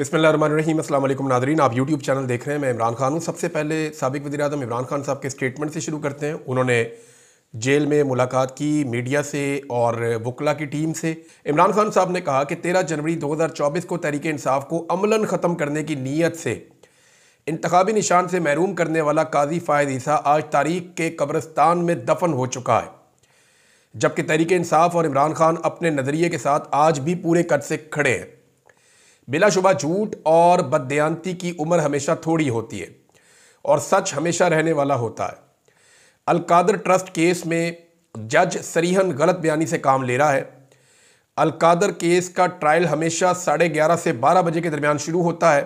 बिस्मिल्लाहिर्रहमानिर्रहीम। अस्सलाम वालेकुम नाज़रीन, आप यूट्यूब चैनल देख रहे हैं। मैं इमरान खान हूँ। सबसे पहले साबिक़ वज़ीर-ए-आज़म इमरान खान साहब के स्टेटमेंट से शुरू करते हैं। उन्होंने जेल में मुलाकात की मीडिया से और वकला की टीम से। इमरान खान साहब ने कहा कि 13 जनवरी 2024 को तहरीक इंसाफ को अमलन ख़त्म करने की नीयत से इंतखाबी निशान से महरूम करने वाला काजी फ़ायद ईसा आज तारीख के कब्रिस्तान में दफन हो चुका है, जबकि तहरीक इंसाफ और इमरान खान अपने नज़रिए के साथ आज भी पूरे कद से खड़े हैं। बिलाशुबा झूठ और बददयांती की उम्र हमेशा थोड़ी होती है और सच हमेशा रहने वाला होता है। अलकादर ट्रस्ट केस में जज सरीहन गलत बयानी से काम ले रहा है। अलकादर केस का ट्रायल हमेशा 11:30 से 12 बजे के दरमियान शुरू होता है।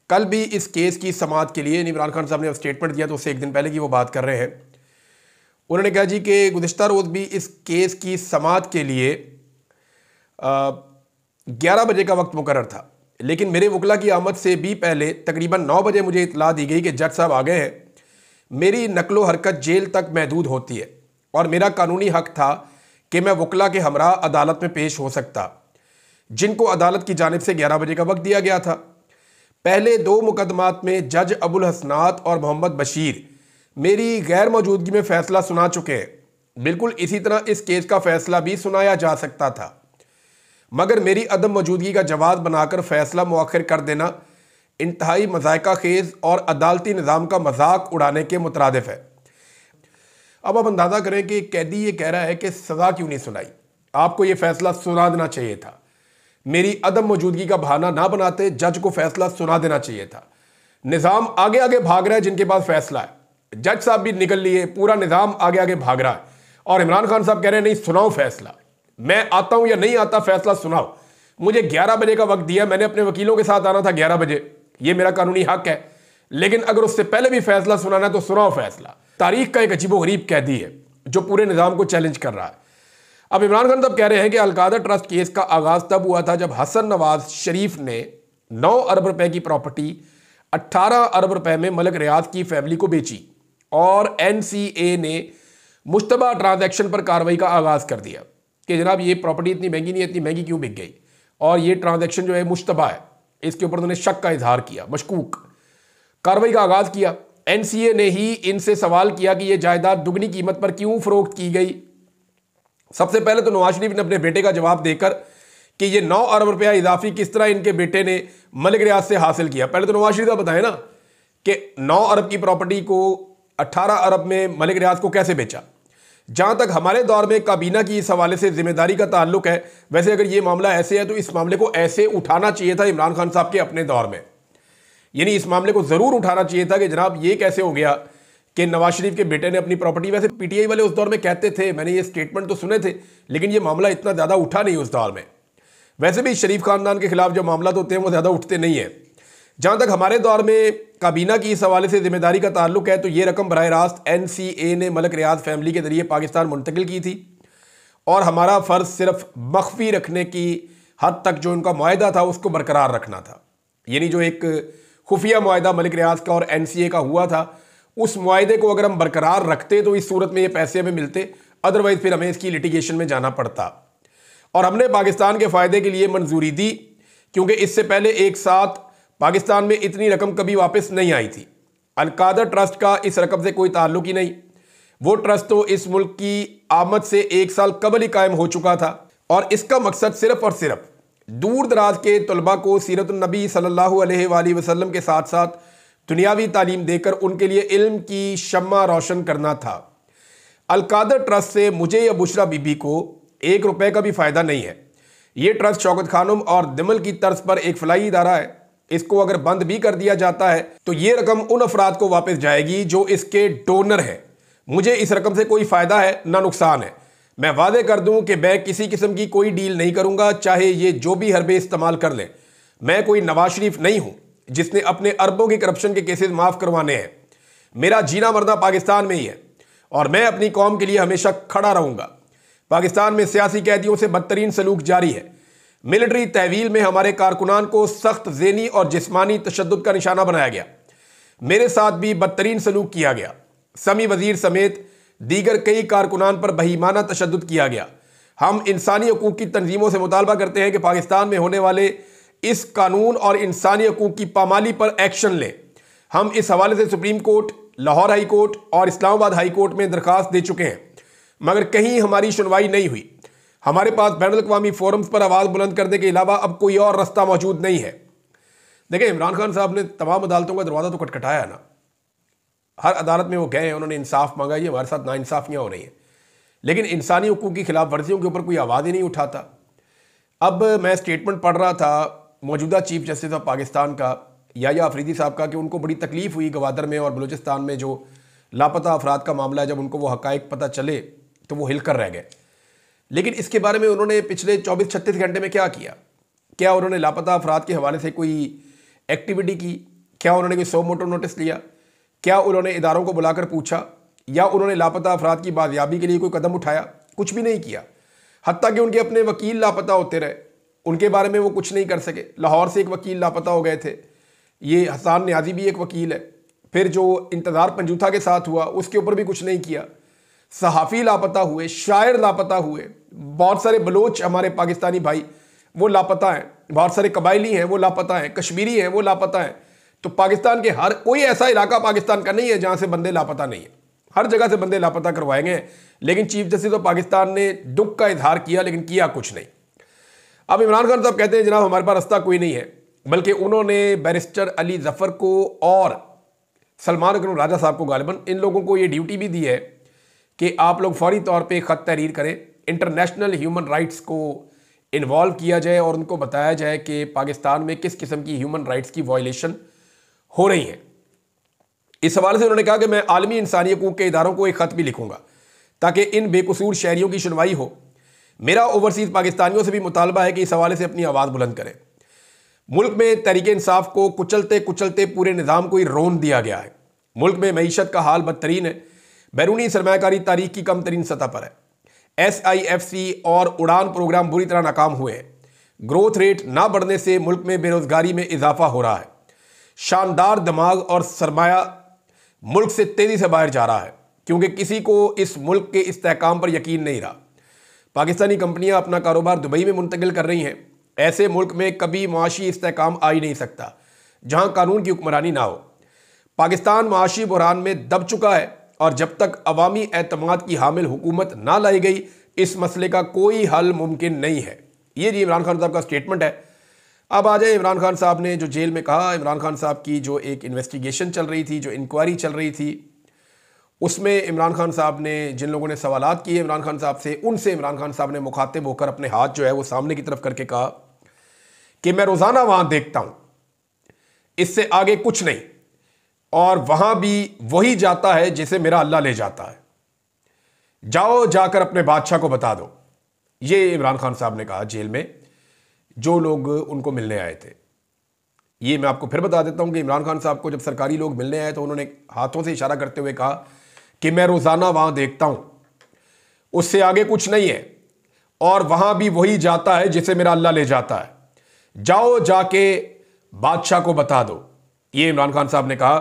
कल भी इस केस की समाअत के लिए इमरान खान साहब ने स्टेटमेंट दिया तो उससे एक दिन पहले की वो बात कर रहे हैं। उन्होंने कहा जी कि गुज़िश्ता रोज़ भी इस केस की समाअत के लिए 11 बजे का वक्त मुकर्रर था, लेकिन मेरे वकला की आमद से भी पहले तकरीबन 9 बजे मुझे इतला दी गई कि जज साहब आ गए हैं। मेरी नकलो हरकत जेल तक महदूद होती है और मेरा कानूनी हक था कि मैं वकला के हमरा अदालत में पेश हो सकता, जिनको अदालत की जानिब से 11 बजे का वक्त दिया गया था। पहले 2 मुकदमात में जज अबुल हसनात और मोहम्मद बशीर मेरी गैर मौजूदगी में फ़ैसला सुना चुके हैं। बिल्कुल इसी तरह इस केस का फ़ैसला भी सुनाया जा सकता था, मगर मेरी अदम मौजूदगी का जवाब बनाकर फ़ैसला मुअख्खर कर देना इंतहाई मज़ायका खेज़ और अदालती निज़ाम का मजाक उड़ाने के मुतरादिफ है। अब आप अंदाज़ा करें कि कैदी ये कह रहा है कि सज़ा क्यों नहीं सुनाई, आपको ये फ़ैसला सुना देना चाहिए था। मेरी अदम मौजूदगी का बहाना ना बनाते, जज को फ़ैसला सुना देना चाहिए था। निज़ाम आगे आगे भाग रहा है, जिनके पास फ़ैसला है। जज साहब भी निकल लिए, पूरा निज़ाम आगे आगे भाग रहा है और इमरान खान साहब कह रहे हैं नहीं सुनाओ फ़ैसला, मैं आता हूं या नहीं आता, फैसला सुनाओ। मुझे 11 बजे का वक्त दिया, मैंने अपने वकीलों के साथ आना था 11 बजे, ये मेरा कानूनी हक है, लेकिन अगर उससे पहले भी फैसला सुनाना है तो सुनाओ फैसला। तारीख का एक अजीबोगरीब कैदी है जो पूरे निज़ाम को चैलेंज कर रहा है। अब इमरान खान साहब कह रहे हैं कि अलकादर ट्रस्ट केस का आगाज़ तब हुआ था जब हसन नवाज शरीफ ने 9 अरब रुपए की प्रॉपर्टी 18 अरब रुपए में मलिक रियाज की फैमिली को बेची और NCA ने मुश्तबा ट्रांजैक्शन पर कार्रवाई का आगाज़ कर दिया कि जनाब ये प्रॉपर्टी इतनी महंगी नहीं है, इतनी महंगी क्यों बिक गई, और ये ट्रांजैक्शन जो है मुश्तबा है, इसके ऊपर उन्होंने शक का इजहार किया, मशकूक। कार्रवाई का आगाज़ किया। NCA ने ही इनसे सवाल किया कि ये जायदाद दुगनी कीमत पर क्यों फ़रोख्त की गई। सबसे पहले तो नवाज शरीफ ने अपने बेटे का जवाब देकर कि ये 9 अरब रुपया इजाफी किस तरह इनके बेटे ने मलिक रियाज से हासिल किया। पहले तो नवाज शरीफ का बताएं ना कि 9 अरब की प्रॉपर्टी को 18 अरब में मलिक रियाज को कैसे बेचा। जहां तक हमारे दौर में काबीना की इस हवाले से जिम्मेदारी का ताल्लुक है, वैसे अगर ये मामला ऐसे है तो इस मामले को ऐसे उठाना चाहिए था इमरान खान साहब के अपने दौर में, यानी इस मामले को ज़रूर उठाना चाहिए था कि जनाब ये कैसे हो गया कि नवाज शरीफ के बेटे ने अपनी प्रॉपर्टी, वैसे PTI वाले उस दौर में कहते थे, मैंने ये स्टेटमेंट तो सुने थे, लेकिन ये मामला इतना ज़्यादा उठा नहीं उस दौर में। वैसे भी शरीफ खानदान के खिलाफ जो मामला होते हैं वो ज़्यादा उठते नहीं है। जहाँ तक हमारे दौर में काबीना की इस हवाले से जिम्मेदारी का ताल्लुक है तो ये रकम बराह रास्त NCA ने मलिक रियाज फैमिली के जरिए पाकिस्तान मुंतकिल की थी और हमारा फ़र्ज़ सिर्फ मख्फी रखने की हद तक जो उनका मुआहदा था उसको बरकरार रखना था। यानी जो एक खुफिया मुआहदा मलिक रियाज का और NCA का हुआ था, उस मुआहदे को अगर हम बरकरार रखते तो इस सूरत में ये पैसे हमें मिलते, अदरवाइज़ फिर हमें इसकी लिटिगेशन में जाना पड़ता। और हमने पाकिस्तान के फ़ायदे के लिए मंजूरी दी, क्योंकि इससे पहले एक साथ पाकिस्तान में इतनी रकम कभी वापस नहीं आई थी। अलकादर ट्रस्ट का इस रकम से कोई ताल्लुक ही नहीं। वो ट्रस्ट तो इस मुल्क की आमद से 1 साल कबल ही कायम हो चुका था और इसका मकसद सिर्फ और सिर्फ दूर दराज के तलबा को सीरतुन नबी सल्लल्लाहु अलैहि वसल्लम के साथ साथ दुनियावी तालीम देकर उनके लिए इल्म की शम्मा रोशन करना था। अलकादर ट्रस्ट से मुझे या बुशरा बीबी को 1 रुपये का भी फ़ायदा नहीं है। ये ट्रस्ट शौकत खानम और दिमल की तर्ज पर एक फलाई इदारा है। इसको अगर बंद भी कर दिया जाता है तो ये रकम उन अफराद को वापस जाएगी जो इसके डोनर हैं। मुझे इस रकम से कोई फ़ायदा है ना नुकसान है। मैं वादे कर दूं कि मैं किसी किस्म की कोई डील नहीं करूंगा, चाहे ये जो भी हरबे इस्तेमाल कर लें। मैं कोई नवाज शरीफ नहीं हूं जिसने अपने अरबों की करप्शन के केसेस माफ़ करवाने हैं। मेरा जीना मरना पाकिस्तान में ही है और मैं अपनी कौम के लिए हमेशा खड़ा रहूँगा। पाकिस्तान में सियासी कैदियों से बदतरीन सलूक जारी है। मिलिट्री तहवील में हमारे कारकुनान को सख्त ज़हनी और जिस्मानी तशद्दुद का निशाना बनाया गया। मेरे साथ भी बदतरीन सलूक किया गया। समी वजीर समेत दीगर कई कारकुनान पर बहीमाना तशद्दुद किया गया। हम इंसानी हकूक़ की तंजीमों से मुतालबा करते हैं कि पाकिस्तान में होने वाले इस कानून और इंसानी हकूक की पामाली पर एक्शन लें। हम इस हवाले से supreme court, Lahore high court और इस्लामाबाद हाई कोर्ट में दरखास्त दे चुके हैं, मगर कहीं हमारी सुनवाई नहीं हुई। हमारे पास बैनुल-अक़वामी फोरम्स पर आवाज़ बुलंद करने के अलावा अब कोई और रास्ता मौजूद नहीं है। देखिए, इमरान खान साहब ने तमाम अदालतों का दरवाज़ा तो खटखटाया ना, हर अदालत में वो गए हैं, उन्होंने इंसाफ मांगा। ये हमारे साथ नाइंसाफ़ियाँ हो रही हैं, लेकिन इंसानी हकूक़ की खिलाफ वर्जियों के ऊपर कोई आवाज़ ही नहीं उठाता। अब मैं स्टेटमेंट पढ़ रहा था मौजूदा चीफ जस्टिस ऑफ पाकिस्तान का, याया अफरीदी साहब का, कि उनको बड़ी तकलीफ़ हुई गवादर में और बलूचिस्तान में जो लापता अफराद का मामला है, जब उनको वो हक़ाइक़ पता चले तो वो हिल कर रह गए। लेकिन इसके बारे में उन्होंने पिछले 24-36 घंटे में क्या किया? क्या उन्होंने लापता अफराद के हवाले से कोई एक्टिविटी की? क्या उन्होंने कोई सो मोटो नोटिस लिया? क्या उन्होंने इदारों को बुलाकर पूछा? या उन्होंने लापता अफराद की बाजियाबी के लिए कोई कदम उठाया? कुछ भी नहीं किया। हत्ता कि उनके अपने वकील लापता होते रहे, उनके बारे में वो कुछ नहीं कर सके। लाहौर से एक वकील लापता हो गए थे, ये हसन न्याजी भी एक वकील है। फिर जो इंतज़ार पंजूथा के साथ हुआ उसके ऊपर भी कुछ नहीं किया। सहाफ़ी लापता हुए, शायर लापता हुए, बहुत सारे बलोच हमारे पाकिस्तानी भाई वो लापता हैं, बहुत सारे कबायली हैं वो लापता हैं, कश्मीरी हैं वो लापता हैं। तो पाकिस्तान के हर कोई ऐसा इलाका पाकिस्तान का नहीं है जहाँ से बंदे लापता नहीं है, हर जगह से बंदे लापता करवाए गए हैं। लेकिन चीफ जस्टिस ऑफ पाकिस्तान ने दुख का इजहार किया, लेकिन किया कुछ नहीं। अब इमरान खान साहब कहते हैं जनाब हमारे पास रास्ता कोई नहीं है, बल्कि उन्होंने बैरिस्टर अली जफ़र को और सलमान अकरम राजा साहब को, गालिबन इन लोगों को ये ड्यूटी भी दी है कि आप लोग फौरी तौर पे ख़त तहरीर करें, इंटरनेशनल ह्यूमन राइट्स को इन्वॉल्व किया जाए और उनको बताया जाए कि पाकिस्तान में किस किस्म की ह्यूमन राइट्स की वायलेशन हो रही है। इस हवाले से उन्होंने कहा कि मैं आलमी इंसानी हकूक़ के इदारों को एक ख़त भी लिखूंगा ताकि इन बेकसूर शहरियों की सुनवाई हो। मेरा ओवरसीज़ पाकिस्तानियों से भी मुतालबा है कि इस हवाले से अपनी आवाज़ बुलंद करें। मुल्क में तहरीक इंसाफ को कुचलते कुचलते पूरे निज़ाम को ही रोन दिया गया है। मुल्क में मईशत का हाल बदतरीन है, बैरूनी सरमायाकारी तारीख की कम तरीन सतह पर है। SIFC और उड़ान प्रोग्राम बुरी तरह नाकाम हुए हैं। ग्रोथ रेट ना बढ़ने से मुल्क में बेरोज़गारी में इजाफा हो रहा है। शानदार दिमाग और सरमाया मुल्क से तेज़ी से बाहर जा रहा है, क्योंकि किसी को इस मुल्क के इस्तेहकाम पर यकीन नहीं रहा। पाकिस्तानी कंपनियां अपना कारोबार दुबई में मुंतकिल कर रही हैं। ऐसे मुल्क में कभी माशी इस्तेहकाम आ ही नहीं सकता जहां कानून की हुक्मरानी ना हो। पाकिस्तान माशी बुहरान में दब चुका है और जब तक अवामी एतमाद की हामिल हुकूमत ना लाई गई इस मसले का कोई हल मुमकिन नहीं है। ये जी इमरान खान साहब का स्टेटमेंट है। अब आ जाए इमरान खान साहब ने जो जेल में कहा। इमरान खान साहब की जो एक इन्वेस्टिगेशन चल रही थी, जो इंक्वायरी चल रही थी, उसमें इमरान खान साहब ने जिन लोगों ने सवालात किए इमरान खान साहब से, उनसे इमरान खान साहब ने मुखातिब होकर अपने हाथ जो है वो सामने की तरफ करके कहा कि मैं रोज़ाना वहाँ देखता हूँ, इससे आगे कुछ नहीं, और वहाँ भी वही जाता है जिसे मेरा अल्लाह ले जाता है। जाओ जाकर अपने बादशाह को बता दो। ये इमरान खान साहब ने कहा जेल में जो लोग उनको मिलने आए थे। ये मैं आपको फिर बता देता हूँ कि इमरान खान साहब को जब सरकारी लोग मिलने आए तो उन्होंने हाथों से इशारा करते हुए कहा कि मैं रोज़ाना वहाँ देखता हूँ, उससे आगे कुछ नहीं है, और वहाँ भी वही जाता है जिसे मेरा अल्लाह ले जाता है। जाओ जाके बादशाह को बता दो। ये इमरान खान साहब ने कहा,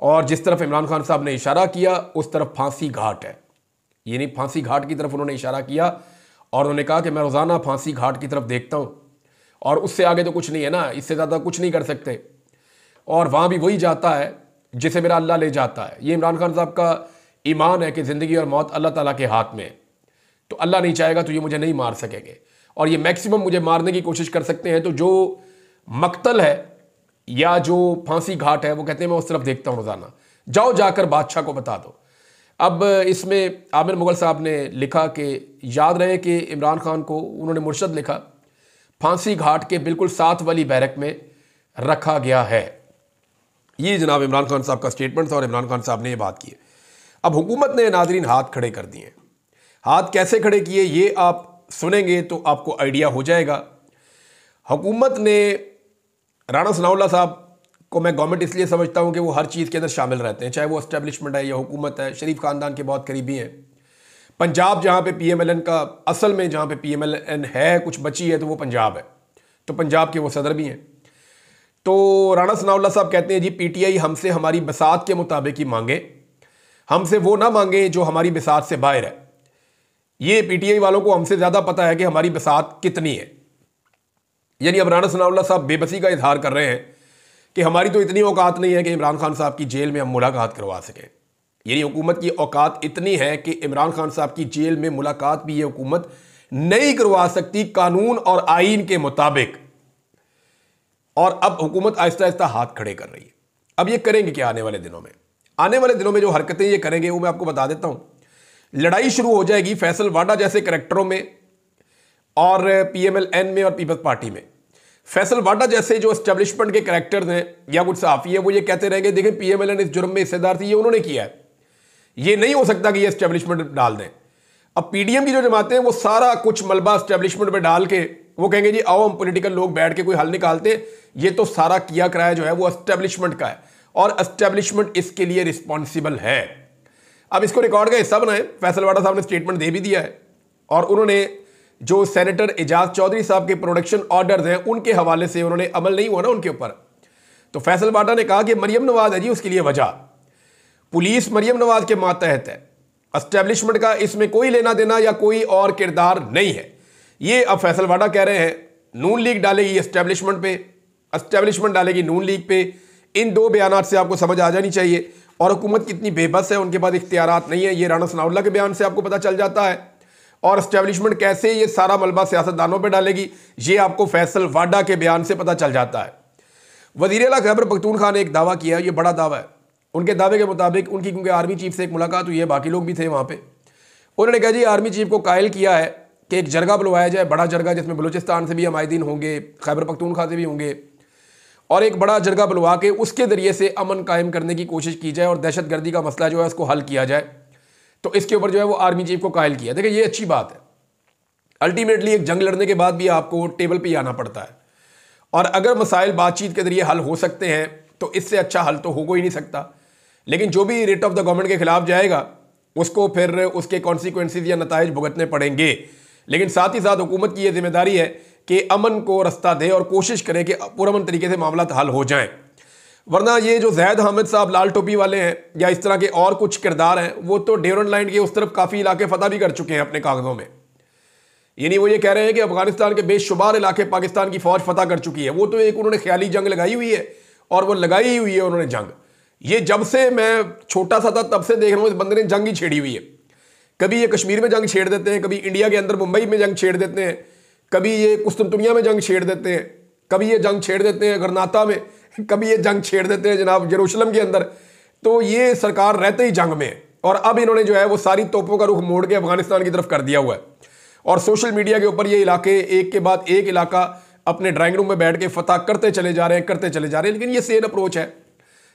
और जिस तरफ इमरान खान साहब ने इशारा किया उस तरफ फांसी घाट है। ये नहीं, फांसी घाट की तरफ उन्होंने इशारा किया और उन्होंने कहा कि मैं रोज़ाना फांसी घाट की तरफ देखता हूँ, और उससे आगे तो कुछ नहीं है ना, इससे ज़्यादा कुछ नहीं कर सकते, और वहाँ भी वही जाता है जिसे मेरा अल्लाह ले जाता है। ये इमरान खान साहब का ईमान है कि ज़िंदगी और मौत अल्लाह ताला के हाथ में है, तो अल्लाह नहीं चाहेगा तो ये मुझे नहीं मार सकेंगे, और ये मैक्सिमम मुझे मारने की कोशिश कर सकते हैं। तो जो मकतल है या जो फांसी घाट है वो कहते हैं मैं उस तरफ देखता हूँ रोज़ाना, जाओ जाकर बादशाह को बता दो। अब इसमें आमिर मुगल साहब ने लिखा कि याद रहे कि इमरान खान को उन्होंने मुर्शद लिखा फांसी घाट के बिल्कुल साथ वाली बैरक में रखा गया है। ये जनाब इमरान खान साहब का स्टेटमेंट था और इमरान खान साहब ने ये बात की है। अब हुकूमत ने नाजरीन हाथ खड़े कर दिए। हाथ कैसे खड़े किए ये आप सुनेंगे तो आपको आइडिया हो जाएगा। हुकूमत ने राणा सनाउल्लाह साहब को मैं गवर्नमेंट इसलिए समझता हूँ कि वो हर चीज़ के अंदर शामिल रहते हैं, चाहे वो एस्टेब्लिशमेंट है या हुकूमत है, शरीफ ख़ानदान के बहुत करीबी हैं। पंजाब जहाँ पे PMLN का असल में जहाँ पे PMLN है कुछ बची है तो वो पंजाब है, तो पंजाब के वो सदर भी हैं। तो राणा सनाउल्लाह साहब कहते हैं जी PTI हमसे हमारी बसात के मुताबिक ही मांगे, हमसे वो ना मांगे जो हमारी बसात से बाहर है। ये PTI वालों को हमसे ज़्यादा पता है कि हमारी बसात कितनी है। यानी अब राणा सनाउल्लाह साहब बेबसी का इजहार कर रहे हैं कि हमारी तो इतनी औकात नहीं है कि इमरान खान साहब की जेल में हम मुलाकात करवा सकें। यानी हुकूमत की औकात इतनी है कि इमरान खान साहब की जेल में मुलाकात भी ये हुकूमत नहीं करवा सकती कानून और आईन के मुताबिक। और अब हुकूमत आहिस्ता आहिस्ता हाथ खड़े कर रही है। अब ये करेंगे क्या आने वाले दिनों में? आने वाले दिनों में जो हरकतें ये करेंगे वो मैं आपको बता देता हूं। लड़ाई शुरू हो जाएगी फैसल वाडा जैसे करैक्टरों में और पीएमएल-एन में और पीपल्स पार्टी में। फैसल वाडा जैसे जो एस्टेब्लिशमेंट के करैक्टर्स हैं या कुछ सहाफी है वो ये कहते रहेंगे देखिए पीएमएल-एन इस जुर्म में हिस्सेदार थी, ये उन्होंने किया है, ये नहीं हो सकता कि ये एस्टेब्लिशमेंट डाल दें। अब पीडीएम की जो जमातें हैं वो सारा कुछ मलबा एस्टेब्लिशमेंट पे डाल के वो कहेंगे जी आओ हम पॉलिटिकल लोग बैठ के कोई हल निकालते हैं, ये तो सारा किया कराया जो है वो एस्टेब्लिशमेंट का है और एस्टेब्लिशमेंट इसके लिए रिस्पॉन्सिबल है। अब इसको रिकॉर्ड का हिस्सा बनाए। फैसल वाडा साहब ने स्टेटमेंट दे भी दिया है और उन्होंने जो सेनेटर एजाज चौधरी साहब के प्रोडक्शन ऑर्डर्स हैं उनके हवाले से उन्होंने अमल नहीं हुआ ना उनके ऊपर। तो फैसल वाडा ने कहा कि मरियम नवाज है जी उसके लिए वजह, पुलिस मरियम नवाज के मातहत है, एस्टेब्लिशमेंट का इसमें कोई लेना देना या कोई और किरदार नहीं है। ये अब फैसल वाडा कह रहे हैं नून लीग डालेगी एस्टेब्लिशमेंट पे, एस्टेब्लिशमेंट डालेगी नून लीग पे। इन दो बयानात से आपको समझ आ जानी चाहिए और हुकूमत कितनी बेबस है, उनके पास इख्तियारात नहीं है, ये राणा सनाउल्लाह के बयान से आपको पता चल जाता है। और एस्टेब्लिशमेंट कैसे ये सारा मलबा सियासतदानों पे डालेगी ये आपको फैसल वाडा के बयान से पता चल जाता है। वज़ीर आला खैबर पख्तूनख्वा ने एक दावा किया, ये बड़ा दावा है। उनके दावे के मुताबिक उनकी क्योंकि आर्मी चीफ से एक मुलाकात हुई है, बाकी लोग भी थे वहाँ पे, उन्होंने कहा जी आर्मी चीफ को कायल किया है कि एक जरगा बुलवाया जाए, बड़ा जरगा जिसमें बलूचिस्तान से भी हमायदीन होंगे, खैबर पख्तूनख्वा से भी होंगे, और एक बड़ा जरगा बुलवा के उसके ज़रिए से अमन कायम करने की कोशिश की जाए और दहशत गर्दी का मसला जो है उसको हल किया जाए। तो इसके ऊपर जो है वो आर्मी चीफ को कायल किया। देखिए ये अच्छी बात है। अल्टीमेटली एक जंग लड़ने के बाद भी आपको टेबल पे आना पड़ता है और अगर मसाइल बातचीत के जरिए हल हो सकते हैं तो इससे अच्छा हल तो हो ही नहीं सकता। लेकिन जो भी रेट ऑफ द गवर्नमेंट के खिलाफ जाएगा उसको फिर उसके कॉन्सिक्वेंसेज या नताइज भुगतने पड़ेंगे। लेकिन साथ ही साथ हुकूमत की यह जिम्मेदारी है कि अमन को रास्ता दे और कोशिश करे कि पुरअमन तरीके से मामला हल हो जाएं। वरना ये जो जैद हामिद साहब लाल टोपी वाले हैं या इस तरह के और कुछ किरदार हैं वो तो डेवरन लाइन के उस तरफ काफ़ी इलाके फतह भी कर चुके हैं अपने कागजों में। यानी वो ये कह रहे हैं कि अफगानिस्तान के बेशुमार इलाके पाकिस्तान की फौज फतह कर चुकी है। वो तो एक उन्होंने ख्याली जंग लगाई हुई है और वो लगाई ही हुई है उन्होंने जंग। ये जब से मैं छोटा सा था तब से देख रहा हूँ इस बंदे ने जंग ही छेड़ी हुई है। कभी ये कश्मीर में जंग छेड़ देते हैं, कभी इंडिया के अंदर मुंबई में जंग छेड़ देते हैं, कभी ये कुस्तुनतुनिया में जंग छेड़ देते हैं, कभी ये जंग छेड़ देते हैं गरनाता में, कभी ये जंग छेड़ देते हैं जनाब यरूशलेम के अंदर। तो ये सरकार रहते ही जंग में है और अब इन्होंने जो है वो सारी तोपों का रुख मोड़ के अफगानिस्तान की तरफ कर दिया हुआ है और सोशल मीडिया के ऊपर ये इलाके एक के बाद एक इलाका अपने ड्राइंग रूम में बैठ के फतह करते चले जा रहे हैं। लेकिन ये सेम अप्रोच है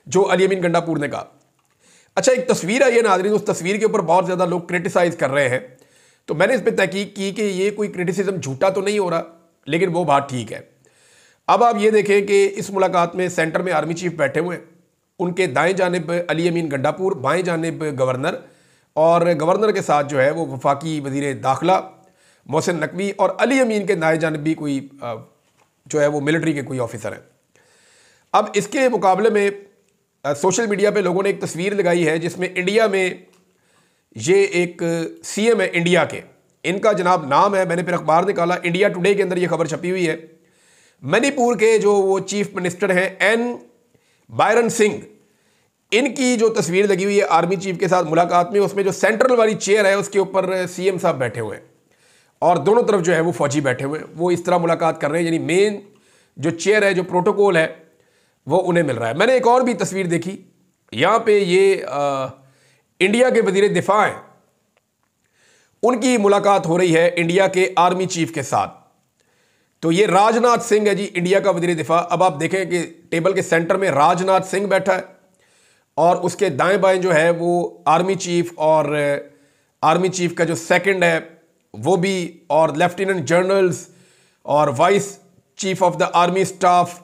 जो अली अमीन गंडापुर ने कहा। अच्छा एक तस्वीर आई है नाज़रीन, उस तस्वीर के ऊपर बहुत ज़्यादा लोग क्रिटिसाइज कर रहे हैं। तो मैंने इस पर तहकीक की कि ये कोई क्रिटिसिज्म झूठा तो नहीं हो रहा, लेकिन वो बात ठीक है। अब आप ये देखें कि इस मुलाकात में सेंटर में आर्मी चीफ बैठे हुए हैं, उनके दाएं जानिब अली अमीन गंडापुर, बाएं जानिब गवर्नर, और गवर्नर के साथ जो है वो वफाकी वज़ीर दाखिला मोहसिन नकवी और अली अमीन के दाएं जानिब भी कोई जो है वो मिलिट्री के कोई ऑफिसर हैं। अब इसके मुकाबले में सोशल मीडिया पे लोगों ने एक तस्वीर लगाई है जिसमें इंडिया में ये एक सीएम है इंडिया के, इनका जनाब नाम है, मैंने फिर अखबार निकाला, इंडिया टुडे के अंदर ये खबर छपी हुई है। मणिपुर के जो वो चीफ मिनिस्टर हैं एन बायरन सिंह, इनकी जो तस्वीर लगी हुई है आर्मी चीफ के साथ मुलाकात में, उसमें जो सेंट्रल वाली चेयर है उसके ऊपर सीएम साहब बैठे हुए हैं और दोनों तरफ जो है वो फौजी बैठे हुए हैं। वो इस तरह मुलाकात कर रहे हैं, यानी मेन जो चेयर है, जो प्रोटोकॉल है वो उन्हें मिल रहा है। मैंने एक और भी तस्वीर देखी, यहाँ पे ये इंडिया के वजीर दिफा हैं, उनकी मुलाकात हो रही है इंडिया के आर्मी चीफ के साथ। तो ये राजनाथ सिंह है जी, इंडिया का वजीर दिफा। अब आप देखें कि टेबल के सेंटर में राजनाथ सिंह बैठा है और उसके दाएं बाएं जो है वो आर्मी चीफ और आर्मी चीफ का जो सेकंड है वो भी, और लेफ्टिनेंट जनरल्स और vice chief of the army staff,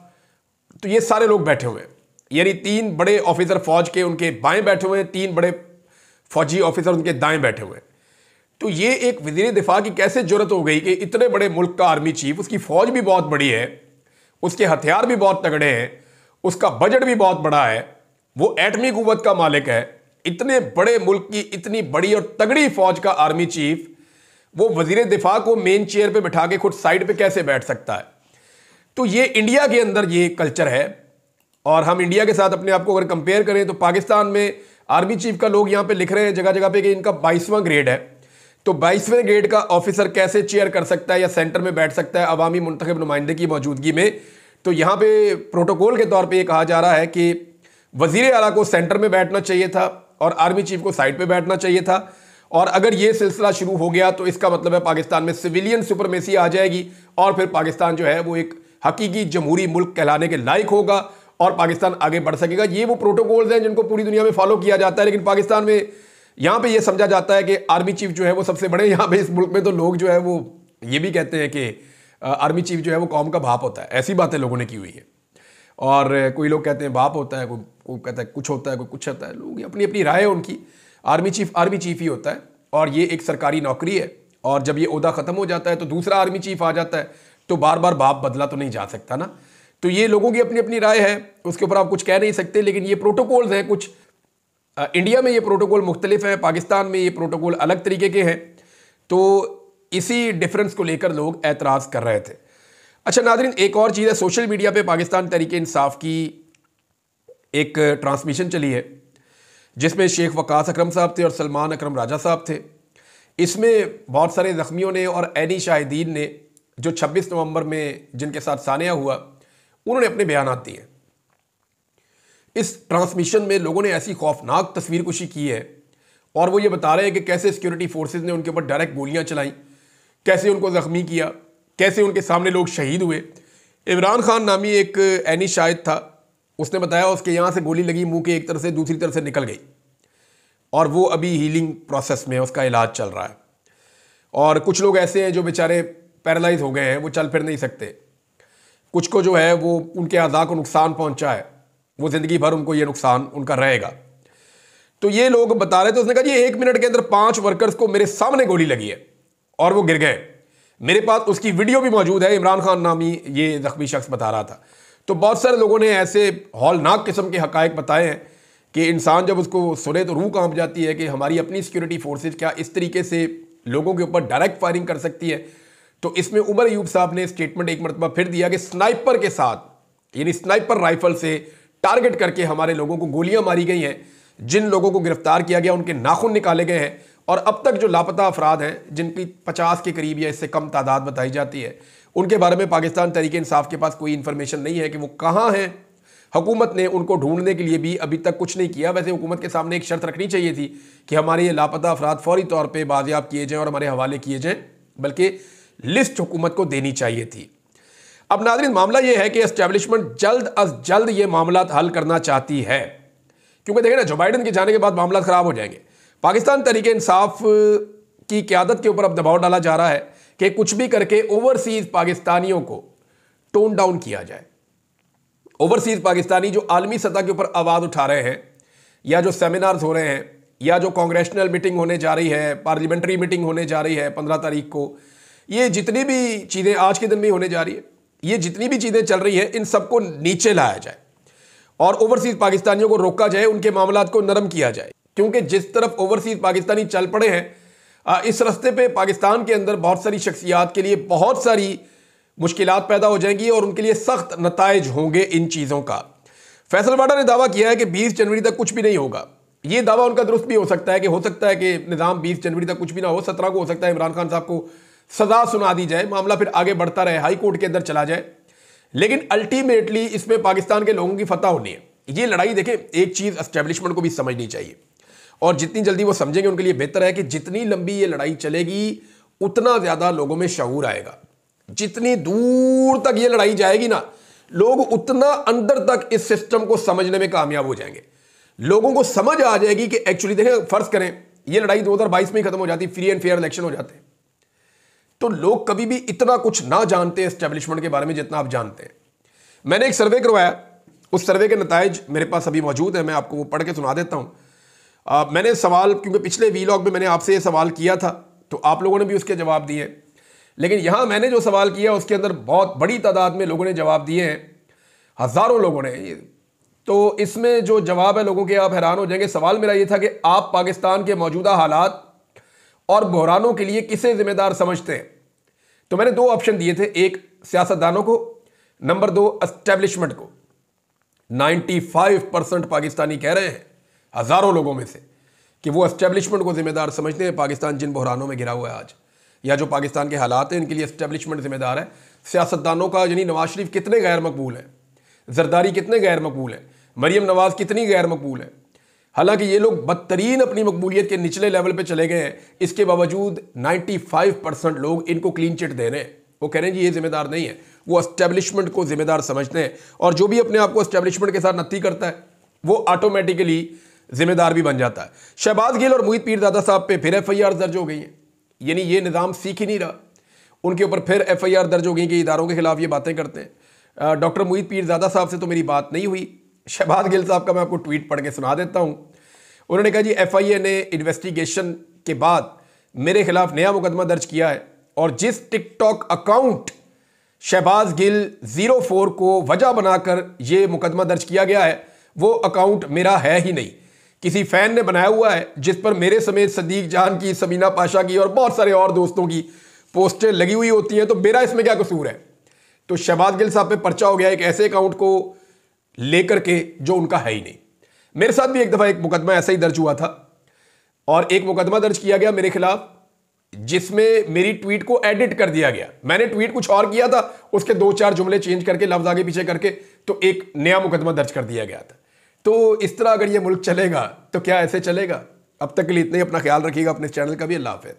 तो ये सारे लोग बैठे हुए हैं। यानी 3 बड़े ऑफिसर फौज के उनके बाएं बैठे हुए हैं, 3 बड़े फौजी ऑफिसर उनके दाएं बैठे हुए हैं। तो ये एक वजीर दिफा की कैसे जरूरत हो गई कि इतने बड़े मुल्क का आर्मी चीफ, उसकी फौज भी बहुत बड़ी है, उसके हथियार भी बहुत तगड़े हैं, उसका बजट भी बहुत बड़ा है, वो एटमी कुव्वत का मालिक है, इतने बड़े मुल्क की इतनी बड़ी और तगड़ी फौज का आर्मी चीफ वो वजीर दिफा को मेन चेयर पे बिठा के खुद साइड पे कैसे बैठ सकता है? तो ये इंडिया के अंदर ये कल्चर है, और हम इंडिया के साथ अपने आप को अगर कंपेयर करें तो पाकिस्तान में आर्मी चीफ का लोग यहाँ पे लिख रहे हैं जगह जगह पे कि इनका 22वां ग्रेड है। तो 22वें ग्रेड का ऑफिसर कैसे चेयर कर सकता है या सेंटर में बैठ सकता है अवामी मुंतखब नुमाइंदे की मौजूदगी में? तो यहाँ पे प्रोटोकॉल के तौर पर यह कहा जा रहा है कि वजीर आला को सेंटर में बैठना चाहिए था और आर्मी चीफ को साइड पे बैठना चाहिए था। और अगर ये सिलसिला शुरू हो गया तो इसका मतलब है पाकिस्तान में सिविलियन सुपरमेसी आ जाएगी और फिर पाकिस्तान जो है वो एक हकीकी जमहूरी मुल्क कहलाने के लायक होगा और पाकिस्तान आगे बढ़ सकेगा। ये वो प्रोटोकॉल्स हैं जिनको पूरी दुनिया में फॉलो किया जाता है, लेकिन पाकिस्तान में यहाँ पे ये समझा जाता है कि आर्मी चीफ जो है वो सबसे बड़े। यहाँ पे इस मुल्क में तो लोग जो है वो ये भी कहते हैं कि आर्मी चीफ जो है वो कौम का बाप होता है। ऐसी बातें लोगों ने की हुई है। और कोई लोग कहते हैं बाप होता है, कोई कहता है कुछ होता है, कोई कुछ होता है। लोग अपनी अपनी राय है उनकी। आर्मी चीफ ही होता है और ये एक सरकारी नौकरी है, और जब ये ओहदा खत्म हो जाता है तो दूसरा आर्मी चीफ आ जाता है, तो बार बार बाप बदला तो नहीं जा सकता ना। तो ये लोगों की अपनी अपनी राय है, उसके ऊपर आप कुछ कह नहीं सकते। लेकिन ये प्रोटोकॉल्स हैं कुछ, इंडिया में ये प्रोटोकॉल मुख्तलिफ है, पाकिस्तान में ये प्रोटोकॉल अलग तरीके के हैं। तो इसी डिफरेंस को लेकर लोग एतराज़ कर रहे थे। अच्छा नाज़रीन, एक और चीज़ है, सोशल मीडिया पे पाकिस्तान तहरीक इंसाफ की एक ट्रांसमिशन चली है जिसमें शेख वकास अकरम साहब थे और सलमान अकरम राजा साहब थे। इसमें बहुत सारे ज़ख्मियों ने और ऐनी शाहिदीन ने जो 26 नवंबर में जिनके साथ सानिया हुआ, उन्होंने अपने बयान दिए। इस ट्रांसमिशन में लोगों ने ऐसी खौफनाक तस्वीर कुशी की है और वो ये बता रहे हैं कि कैसे सिक्योरिटी फोर्सेज ने उनके ऊपर डायरेक्ट गोलियां चलाई, कैसे उनको ज़ख्मी किया, कैसे उनके सामने लोग शहीद हुए। इमरान खान नामी एक ऐनी शाहिद था, उसने बताया उसके यहाँ से गोली लगी, मुंह के एक तरफ से दूसरी तरफ से निकल गई और वो अभी हीलिंग प्रोसेस में, उसका इलाज चल रहा है। और कुछ लोग ऐसे हैं जो बेचारे पैरालाइज हो गए हैं, वो चल फिर नहीं सकते। कुछ को जो है वो उनके अज़ा को नुकसान पहुंचा है, वो ज़िंदगी भर उनको ये नुकसान उनका रहेगा। तो ये लोग बता रहे थे, उसने कहा जी 1 मिनट के अंदर 5 वर्कर्स को मेरे सामने गोली लगी है और वो गिर गए। मेरे पास उसकी वीडियो भी मौजूद है, इमरान खान नामी ये ज़ख्मी शख्स बता रहा था। तो बहुत सारे लोगों ने ऐसे हौलनाक किस्म के हकायक बताए हैं कि इंसान जब उसको सुने तो रूह कांप जाती है कि हमारी अपनी सिक्योरिटी फोर्सेज क्या इस तरीके से लोगों के ऊपर डायरेक्ट फायरिंग कर सकती है। तो इसमें उमर अयूब साहब ने स्टेटमेंट एक मरतबा फिर दिया कि स्नाइपर के साथ, यानी स्नाइपर राइफल से टारगेट करके हमारे लोगों को गोलियां मारी गई हैं। जिन लोगों को गिरफ्तार किया गया उनके नाखून निकाले गए हैं और अब तक जो लापता अफराद हैं जिनकी 50 के करीब या इससे कम तादाद बताई जाती है, उनके बारे में पाकिस्तान तहरीक इंसाफ के पास कोई इंफॉर्मेशन नहीं है कि वो कहाँ हैं। हुकूमत ने उनको ढूंढने के लिए भी अभी तक कुछ नहीं किया। वैसे हुकूमत के सामने एक शर्त रखनी चाहिए थी कि हमारे ये लापता अफराद फौरी तौर पर बाजियाब किए जाएँ और हमारे हवाले किए जाएँ, बल्कि लिस्ट हुकूमत को देनी चाहिए थी। अब नाज़रीन, मामला ये है कि एस्टेब्लिशमेंट जल्द अज जल्द ये मामला हल करना चाहती है, क्योंकि देखें ना, जो बाइडन के जाने के बाद मामला खराब हो जाएंगे। पाकिस्तान तहरीक इंसाफ की क़यादत के ऊपर अब दबाव डाला जा रहा है कि कुछ भी करके ओवरसीज पाकिस्तानियों को टोन डाउन किया जाए। ओवरसीज पाकिस्तानी जो आलमी सतह के ऊपर आवाज़ उठा रहे हैं, या जो सेमिनार्स हो रहे हैं, या जो कांग्रेशनल मीटिंग होने जा रही है, पार्लियामेंट्री मीटिंग होने जा रही है 15 तारीख को, ये जितनी भी चीज़ें आज के दिन में होने जा रही है, ये जितनी भी चीज़ें चल रही है, इन सबको नीचे लाया जाए और ओवरसीज पाकिस्तानियों को रोका जाए, उनके मामलात को नरम किया जाए। क्योंकि जिस तरफ ओवरसीज पाकिस्तानी चल पड़े हैं, इस रास्ते पे पाकिस्तान के अंदर बहुत सारी शख्सियात के लिए बहुत सारी मुश्किलात पैदा हो जाएंगी और उनके लिए सख्त नताइज होंगे इन चीज़ों का। फैसल वाडा ने दावा किया है कि 20 जनवरी तक कुछ भी नहीं होगा। ये दावा उनका दुरुस्त भी हो सकता है कि निज़ाम 20 जनवरी तक कुछ भी ना हो, 17 को हो सकता है इमरान खान साहब को सजा सुना दी जाए, मामला फिर आगे बढ़ता रहे, हाई कोर्ट के अंदर चला जाए। लेकिन अल्टीमेटली इसमें पाकिस्तान के लोगों की फतह होनी है। ये लड़ाई देखें, एक चीज़ एस्टेब्लिशमेंट को भी समझनी चाहिए और जितनी जल्दी वो समझेंगे उनके लिए बेहतर है कि जितनी लंबी ये लड़ाई चलेगी उतना ज़्यादा लोगों में शऊर आएगा। जितनी दूर तक ये लड़ाई जाएगी ना, लोग उतना अंदर तक इस सिस्टम को समझने में कामयाब हो जाएंगे। लोगों को समझ आ जाएगी कि एक्चुअली देखें, फ़र्ज़ करें ये लड़ाई 2022 में ही खत्म हो जाती, फ्री एंड फेयर इलेक्शन हो जाते, तो लोग कभी भी इतना कुछ ना जानते एस्टेब्लिशमेंट के बारे में जितना आप जानते हैं। मैंने एक सर्वे करवाया, उस सर्वे के नताइज मेरे पास अभी मौजूद है, मैं आपको वो पढ़ के सुना देता हूँ। मैंने सवाल, क्योंकि पिछले वीलॉग में मैंने आपसे ये सवाल किया था तो आप लोगों ने भी उसके जवाब दिए, लेकिन यहाँ मैंने जो सवाल किया उसके अंदर बहुत बड़ी तादाद में लोगों ने जवाब दिए हैं, हज़ारों लोगों ने। तो इसमें जो जवाब है लोगों के, आप हैरान हो जाएंगे। सवाल मेरा ये था कि आप पाकिस्तान के मौजूदा हालात और बहरानों के लिए किसे जिम्मेदार समझते हैं। तो मैंने 2 ऑप्शन दिए थे, एक सियासतदानों को, नंबर 2, एस्टेब्लिशमेंट को 95% पाकिस्तानी कह रहे हैं, हजारों लोगों में से, कि वो एस्टेब्लिशमेंट को जिम्मेदार समझते हैं पाकिस्तान जिन बहरानों में घिरा हुआ है आज, या जो पाकिस्तान के हालात हैं इनके लिए एस्टेब्लिशमेंट जिम्मेदार है। सियासतदानों का यानी नवाज शरीफ कितने गैर मकबूल हैं, जरदारी कितने गैर मकबूल हैं, मरीम नवाज कितनी गैर मकबूल है। हालांकि ये लोग बदतरीन अपनी मकबूलियत के निचले लेवल पे चले गए हैं, इसके बावजूद 95% लोग इनको क्लीन चिट दे रहे हैं। वो कह रहे हैं जी ये जिम्मेदार नहीं है, वो एस्टेब्लिशमेंट को जिम्मेदार समझते हैं, और जो भी अपने आप को एस्टेब्लिशमेंट के साथ नत्ती करता है वो ऑटोमेटिकली जिम्मेदार भी बन जाता है। शहबाज गिल और मोहित पीरजादा साहब पे फिर FIR दर्ज हो गई है, यानी ये निज़ाम सीख ही नहीं रहा, उनके ऊपर फिर FIR दर्ज हो गई कि इदारों के खिलाफ ये बातें करते हैं। डॉक्टर मोहित पीरजादा साहब से तो मेरी बात नहीं हुई, शहबाज गिल साहब का मैं आपको ट्वीट पढ़ के सुना देता हूं। उन्होंने कहा जी FIA ने इन्वेस्टिगेशन के बाद मेरे खिलाफ नया मुकदमा दर्ज किया है, और जिस टिकटॉक अकाउंट शहबाज गिल 04 को वजह बनाकर यह मुकदमा दर्ज किया गया है वो अकाउंट मेरा है ही नहीं, किसी फैन ने बनाया हुआ है जिस पर मेरे समेत सदीक जान की, सबीना पाशा की और बहुत सारे और दोस्तों की पोस्टें लगी हुई होती हैं, तो मेरा इसमें क्या कसूर है। तो शहबाज गिल साहब पे पर्चा हो गया एक ऐसे अकाउंट को लेकर के जो उनका है ही नहीं। मेरे साथ भी एक दफा एक मुकदमा ऐसा ही दर्ज हुआ था, और एक मुकदमा दर्ज किया गया मेरे खिलाफ जिसमें मेरी ट्वीट को एडिट कर दिया गया। मैंने ट्वीट कुछ और किया था, उसके 2-4 जुमले चेंज करके, लफ्ज आगे पीछे करके, तो एक नया मुकदमा दर्ज कर दिया गया था। तो इस तरह अगर ये मुल्क चलेगा तो क्या ऐसे चलेगा। अब तक के लिए इतने, अपना ख्याल रखिएगा, अपने चैनल का भी। अल्लाह हाफ़िज़।